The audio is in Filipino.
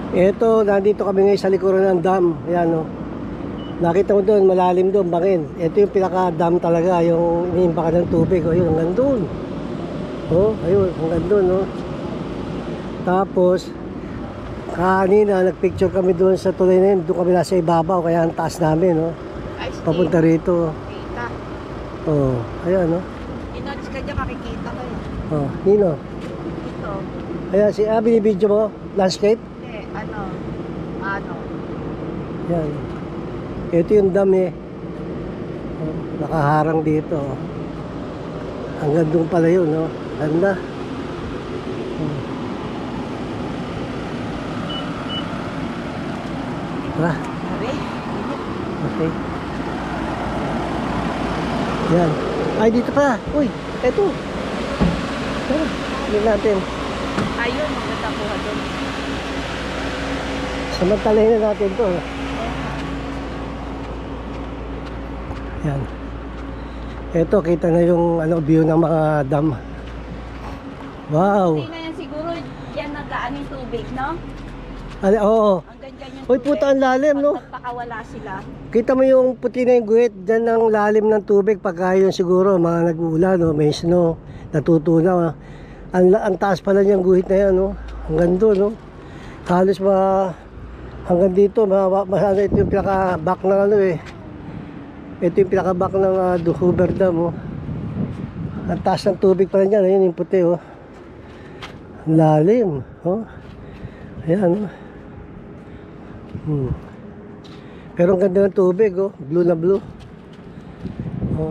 Ito, nandito kami ngayon sa likuran ng dam. Ayan, oh. Nakita mo doon, malalim doon, bangin. Ito yung pinaka-dam talaga, yung iniimbakan ng tubig. Oh, ayun, hanggang doon. Oh, ayun, hanggang doon, oh. Tapos, kanina, nagpicture kami doon sa tulay na yun. Doon kami nasa ibabaw, kaya ang taas namin, oh. Papunta rito. Kita. Oh, ayan, oh. Inots ka dyan, makikita ko eh. Oh, Nino. Ito. Ayan, binibidyo mo, landscape. Hindi, ano. Yan. Ito yung dam eh. Oh, nakaharang dito. Oh. Hanggang doon pala yun, no? Ganda. Hmm. Tara. Sabi? Okay. Yan. Ay, dito pa. Uy, eto. Tara. Tignan natin. Ayun, maganda po doon. Samantalahin na natin to. Yan. Ito, kita na yung view ng mga dam. Wow. Hindi na yan siguro, yan nagaan yung tubig, no? Oo. Hanggang dyan yung Uy, puta, ang lalim, no? Pagpakawala sila. Kita mo yung puti na yung guhit dyan ng lalim ng tubig pagka yun siguro mga nag-ulan, no? May snow, natutunaw. Ang taas pala niyang guhit na yan, no? Hanggang doon, no? Halos hanggang dito, ito yung pinaka-back ng ito yung pinaka-back ng Hoover Dam, oh. Ang taas ng tubig pala niyan, ayun yung puti, oh. Ang lalim, oh. Ayan, oh. Pero ang ganda ng tubig, oh. Blue na blue. Oh.